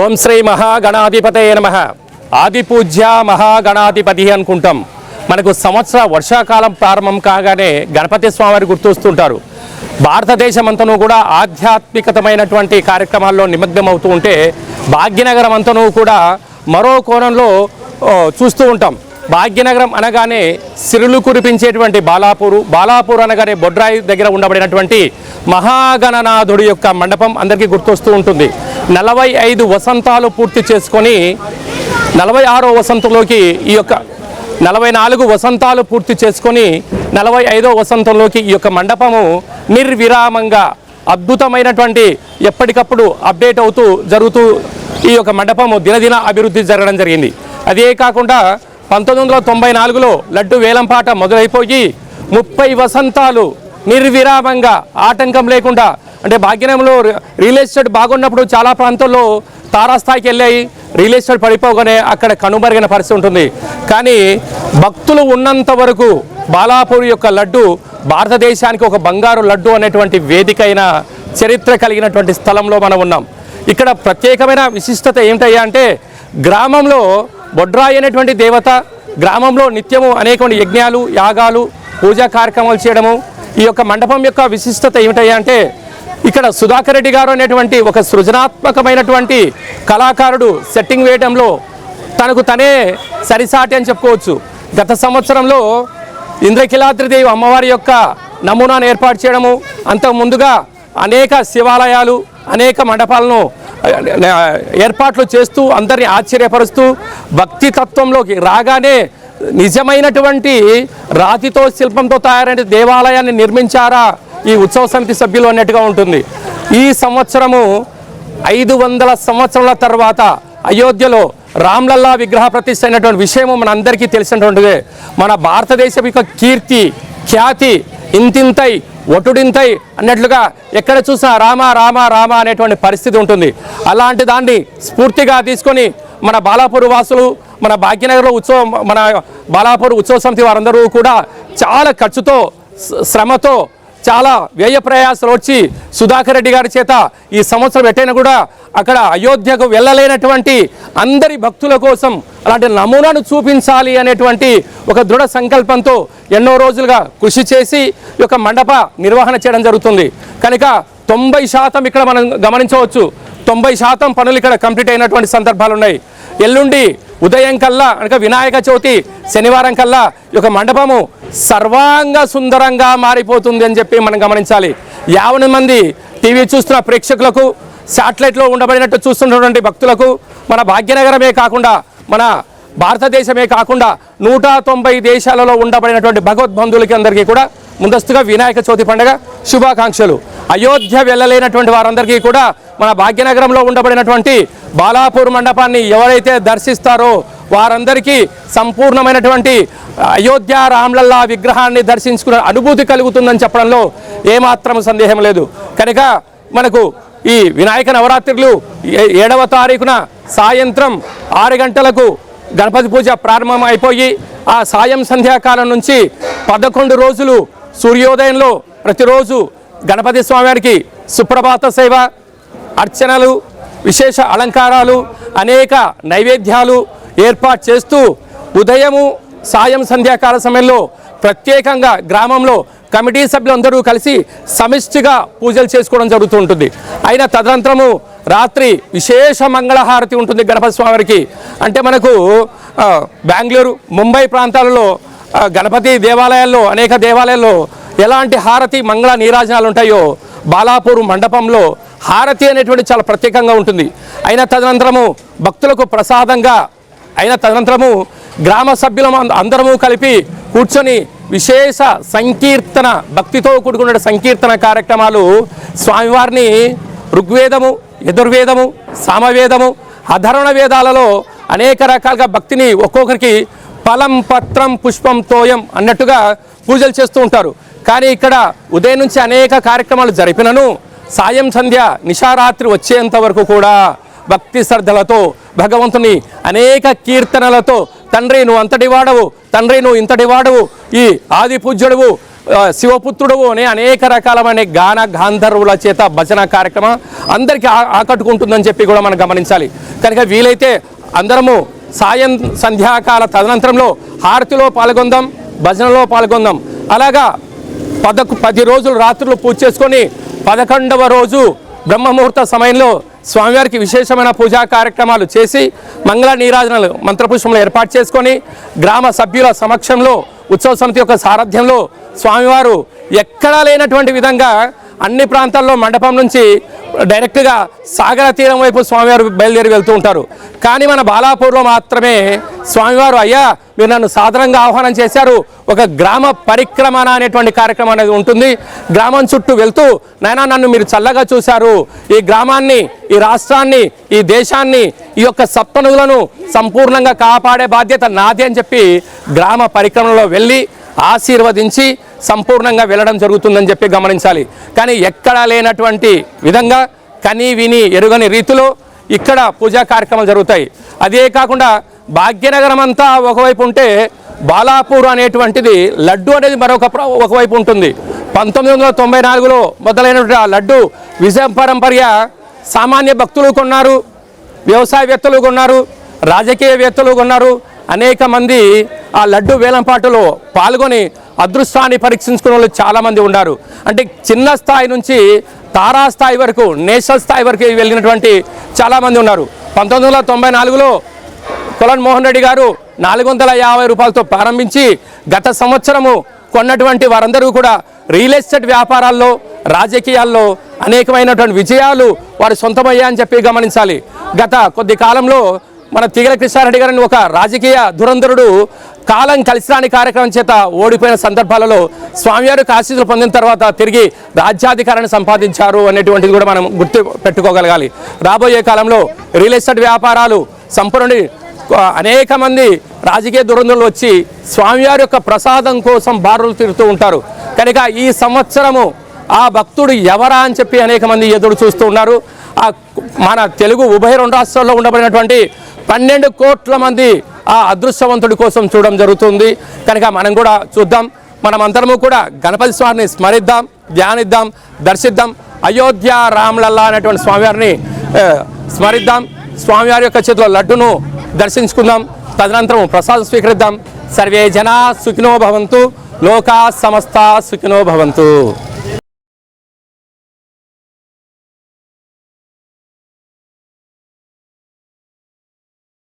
ఓం శ్రీ మహాగణాధిపతయే నమః. ఆదిపూజ్య మహాగణాధిపతి అనుకుంటాం. మనకు సంవత్సర వర్షాకాలం ప్రారంభం కాగానే గణపతి స్వామివారి గుర్తొస్తుంటారు. భారతదేశం అంతనూ కూడా ఆధ్యాత్మికతమైనటువంటి కార్యక్రమాల్లో నిమగ్నమవుతూ ఉంటే భాగ్యనగరం అంతనూ కూడా మరో కోణంలో చూస్తూ ఉంటాం. భాగ్యనగరం అనగానే సిరులు కురిపించేటువంటి బాలాపూర్ అనగానే బొడ్రాయి దగ్గర ఉండబడినటువంటి మహాగణనాథుడి యొక్క మండపం అందరికీ గుర్తొస్తూ ఉంటుంది. 45 వసంతాలు పూర్తి చేసుకొని 46వ వసంతంలోకి ఈ యొక్క 44 వసంతాలు పూర్తి చేసుకొని 45వ వసంతంలోకి ఈ యొక్క మండపము నిర్విరామంగా అద్భుతమైనటువంటి ఎప్పటికప్పుడు అప్డేట్ అవుతూ జరుగుతూ ఈ యొక్క మండపము దినదిన అభివృద్ధి జరగడం జరిగింది. అదే కాకుండా 1994లో లడ్డు వేలంపాట మొదలైపోయి 30 వసంతాలు నిర్విరామంగా ఆటంకం లేకుండా, అంటే భాగ్యనగరంలో రియల్ ఎస్టేట్ బాగున్నప్పుడు చాలా ప్రాంతాల్లో తారాస్థాయికి వెళ్ళాయి, రియల్ ఎస్టేట్ పడిపోగానే అక్కడ కనుమరుగైన పరిస్థితి ఉంటుంది. కానీ భక్తులు ఉన్నంత వరకు బాలాపూర్ యొక్క లడ్డు భారతదేశానికి ఒక బంగారు లడ్డు అనేటువంటి వేదిక అయిన చరిత్ర కలిగినటువంటి స్థలంలో మనం ఉన్నాం. ఇక్కడ ప్రత్యేకమైన విశిష్టత ఏమిటయ్యా అంటే, గ్రామంలో బొడ్రాయి అనేటువంటి దేవత గ్రామంలో నిత్యము అనేక యజ్ఞాలు యాగాలు పూజా కార్యక్రమాలు చేయడము. ఈ యొక్క మండపం యొక్క విశిష్టత ఏమిటయ్యా అంటే, ఇక్కడ సుధాకర్ రెడ్డి గారు అనేటువంటి ఒక సృజనాత్మకమైనటువంటి కళాకారుడు సెట్టింగ్ వేయడంలో తనకు తనే సరిసాటి అని చెప్పుకోవచ్చు. గత సంవత్సరంలో ఇంద్రకిలాద్రిదేవి అమ్మవారి యొక్క నమూనాను ఏర్పాటు చేయడము, అంతకు ముందుగా అనేక శివాలయాలు అనేక మండపాలను ఏర్పాట్లు చేస్తూ అందరినీ ఆశ్చర్యపరుస్తూ భక్తి తత్వంలోకి రాగానే నిజమైనటువంటి రాతితో శిల్పంతో తయారైన దేవాలయాన్ని నిర్మించారా ఈ ఉత్సవ సమితి సభ్యులు అన్నట్టుగా ఉంటుంది. ఈ సంవత్సరము 500 సంవత్సరాల తర్వాత అయోధ్యలో రామ్లల్లా విగ్రహ ప్రతిష్ఠ అయినటువంటి విషయము మన అందరికీ తెలిసినటువంటిదే. మన భారతదేశం యొక్క కీర్తి ఖ్యాతి ఇంతింతై ఒటుడింతై అన్నట్లుగా ఎక్కడ చూసినా రామ రామ రామ అనేటువంటి పరిస్థితి ఉంటుంది. అలాంటి దాన్ని స్ఫూర్తిగా తీసుకొని మన బాలాపూర్ వాసులు, మన భాగ్యనగర్లో మన బాలాపూర్ ఉత్సవ సమితి వారందరూ కూడా చాలా ఖర్చుతో శ్రమతో చాలా వ్యయ ప్రయాసాలు వచ్చి సుధాకర్ రెడ్డి గారి చేత ఈ సంవత్సరం ఎట్టైనా కూడా అక్కడ అయోధ్యకు వెళ్ళలేనటువంటి అందరి భక్తుల కోసం అలాంటి నమూనాను చూపించాలి అనేటువంటి ఒక దృఢ సంకల్పంతో ఎన్నో రోజులుగా కృషి చేసి ఈ యొక్క మండప నిర్వహణ చేయడం జరుగుతుంది. కనుక 90% ఇక్కడ మనం గమనించవచ్చు. 90% పనులు ఇక్కడ కంప్లీట్ అయినటువంటి సందర్భాలు ఉన్నాయి. ఎల్లుండి ఉదయం కల్లా అనగా వినాయక చవితి శనివారం కల్లా ఈ యొక్క మండపము సర్వాంగ సుందరంగా మారిపోతుంది అని చెప్పి మనం గమనించాలి. 50 మంది టీవీ చూస్తున్న ప్రేక్షకులకు, శాటిలైట్లో ఉండబడినట్టు చూస్తున్నటువంటి భక్తులకు, మన భాగ్యనగరమే కాకుండా మన భారతదేశమే కాకుండా 190 దేశాలలో ఉండబడినటువంటి భగవద్బంధువులకి అందరికీ కూడా ముందస్తుగా వినాయక చవితి పండుగ శుభాకాంక్షలు. అయోధ్య వెళ్ళలేనటువంటి వారందరికీ కూడా మన భాగ్యనగరంలో ఉండబడినటువంటి బాలాపూర్ మండపాన్ని ఎవరైతే దర్శిస్తారో వారందరికీ సంపూర్ణమైనటువంటి అయోధ్య రామ్లల్లా విగ్రహాన్ని దర్శించుకునే అనుభూతి కలుగుతుందని చెప్పడంలో ఏమాత్రం సందేహం లేదు. కనుక మనకు ఈ వినాయక నవరాత్రులు 7వ తారీఖున సాయంత్రం 6 గంటలకు గణపతి పూజ ప్రారంభం అయిపోయి ఆ సాయం సంధ్యాకాలం నుంచి 11 రోజులు సూర్యోదయంలో ప్రతిరోజు గణపతి స్వామివారికి సుప్రభాత సేవ, అర్చనలు, విశేష అలంకారాలు, అనేక నైవేద్యాలు ఏర్పాటు చేస్తూ ఉదయము సాయం సంధ్యాకాల సమయంలో ప్రత్యేకంగా గ్రామంలో కమిటీ సభ్యులందరూ కలిసి సమిష్టిగా పూజలు చేసుకోవడం జరుగుతూ ఉంటుంది. అయినా తదనంతరము రాత్రి విశేష మంగళహారతి ఉంటుంది గణపతి స్వామివారికి. అంటే మనకు బెంగళూరు, ముంబై ప్రాంతాలలో గణపతి దేవాలయాల్లో అనేక దేవాలయాల్లో ఎలాంటి హారతి మంగళ నీరాజనాలు ఉంటాయో బాలాపూర్ మండపంలో హారతి అనేటువంటి చాలా ప్రత్యేకంగా ఉంటుంది. అయినా తదనంతరము భక్తులకు ప్రసాదంగా అయిన తదనంతరము గ్రామ సభ్యులం అందరము కలిపి కూర్చొని విశేష సంకీర్తన భక్తితో కూడుకున్న సంకీర్తన కార్యక్రమాలు స్వామివారిని ఋగ్వేదము, యజుర్వేదము, సామవేదము, అధర్వణ వేదాలలో అనేక రకాలుగా భక్తిని ఒక్కొక్కరికి ఫలం పత్రం పుష్పం తోయం అన్నట్టుగా పూజలు చేస్తూ ఉంటారు. కానీ ఇక్కడ ఉదయం నుంచి అనేక కార్యక్రమాలు జరిపినను సాయం సంధ్య నిశారాత్రి వచ్చేంత వరకు కూడా భక్తి శ్రద్ధలతో భగవంతుని అనేక కీర్తనలతో తండ్రి నువ్వు అంతటి వాడవు, తండ్రి నువ్వు ఇంతటి వాడవు, ఈ ఆది పూజ్యుడువు శివపుత్రుడు అని అనేక రకాలమైన గాన గాంధర్వుల చేత భజన కార్యక్రమం అందరికీ ఆకట్టుకుంటుందని చెప్పి కూడా మనం గమనించాలి. కనుక వీలైతే అందరము సాయం సంధ్యాకాల తదనంతరంలో హారతిలో పాల్గొందాం, భజనలో పాల్గొందాం. అలాగా 10 రోజులు రాత్రులు పూజ చేసుకొని 11వ రోజు బ్రహ్మముహూర్త సమయంలో స్వామివారికి విశేషమైన పూజా కార్యక్రమాలు చేసి మంగళ నీరాజనలు మంత్రపుష్పములు ఏర్పాటు చేసుకొని గ్రామ సభ్యుల సమక్షంలో ఉత్సవ సమితి యొక్క సారథ్యంలో స్వామివారు ఎక్కడా లేనటువంటి విధంగా అన్ని ప్రాంతాల్లో మండపం నుంచి డైరెక్ట్గా సాగర తీరం వైపు స్వామివారు బయలుదేరి వెళ్తూ ఉంటారు. కానీ మన బాలాపూర్లో మాత్రమే స్వామివారు అయ్యా మీరు నన్ను సాధారణంగా ఆహ్వానం చేశారు, ఒక గ్రామ పరిక్రమణ అనేటువంటి కార్యక్రమం అనేది ఉంటుంది. గ్రామం చుట్టూ వెళ్తూ నాయనా నన్ను మీరు చల్లగా చూశారు, ఈ గ్రామాన్ని, ఈ రాష్ట్రాన్ని, ఈ దేశాన్ని, ఈ యొక్క సప్తనులను సంపూర్ణంగా కాపాడే బాధ్యత నాది అని చెప్పి గ్రామ పరిక్రమణలో వెళ్ళి ఆశీర్వదించి సంపూర్ణంగా వెళ్ళడం జరుగుతుందని చెప్పి గమనించాలి. కానీ ఎక్కడా లేనటువంటి విధంగా కని విని ఎరుగని రీతిలో ఇక్కడ పూజా కార్యక్రమాలు జరుగుతాయి. అదే కాకుండా భాగ్యనగరం అంతా ఒకవైపు ఉంటే బాలాపూర్ అనేటువంటిది లడ్డు అనేది ఒకవైపు ఉంటుంది. 1994లో మొదలైనటువంటి ఆ లడ్డు విజయ పరంపర్య సామాన్య భక్తులు కొన్నారు, వ్యవసాయవేత్తలు కొన్నారు, రాజకీయవేత్తలు కొన్నారు. అనేక మంది ఆ లడ్డు వేలంపాటులో పాల్గొని అదృష్టాన్ని పరీక్షించుకునే వాళ్ళు చాలామంది ఉన్నారు. అంటే చిన్న స్థాయి నుంచి తారాస్థాయి వరకు, నేషనల్ స్థాయి వరకు వెళ్ళినటువంటి చాలామంది ఉన్నారు. 1994లో కొలన్ మోహన్ రెడ్డి గారు 450 రూపాయలతో ప్రారంభించి గత సంవత్సరము కొన్నటువంటి వారందరూ కూడా రియల్ ఎస్టేట్ వ్యాపారాల్లో, రాజకీయాల్లో అనేకమైనటువంటి విజయాలు వారు సొంతమయ్యాయని చెప్పి గమనించాలి. గత కొద్ది కాలంలో మన తీగల కృష్ణారెడ్డి గారిని ఒక రాజకీయ ధురంధరుడు కాలం కలిసిరాని కార్యక్రమం చేత ఓడిపోయిన సందర్భాలలో స్వామివారికి ఆశీస్సులు పొందిన తర్వాత తిరిగి రాజ్యాధికారాన్ని సంపాదించారు అనేటువంటిది కూడా మనం గుర్తు పెట్టుకోగలగాలి. రాబోయే కాలంలో రియల్ ఎస్టేట్ వ్యాపారాలు సంపూర్ణ అనేక మంది రాజకీయ ధురంధరులు వచ్చి స్వామివారి యొక్క ప్రసాదం కోసం బారులు తిరుగుతూ ఉంటారు. కనుక ఈ సంవత్సరము ఆ భక్తుడు ఎవరా అని చెప్పి అనేక మంది ఎదురు చూస్తూ ఉన్నారు. మన తెలుగు ఉభయ 2 రాష్ట్రాల్లో ఉండబడినటువంటి 12 కోట్ల మంది ఆ అదృష్టవంతుడి కోసం చూడడం జరుగుతుంది. కనుక మనం కూడా చూద్దాం, మనమందరము కూడా గణపతి స్వామిని స్మరిద్దాం, ధ్యానిద్దాం, దర్శిద్దాం. అయోధ్య రామ్లల్లా అనేటువంటి స్వామివారిని స్మరిద్దాం. స్వామివారి యొక్క చేతిలో లడ్డును దర్శించుకుందాం. తదనంతరం ప్రసాదం స్వీకరిద్దాం. సర్వే జనా సుఖినో భవంతు, లోకా సమస్త సుఖినో భవంతు.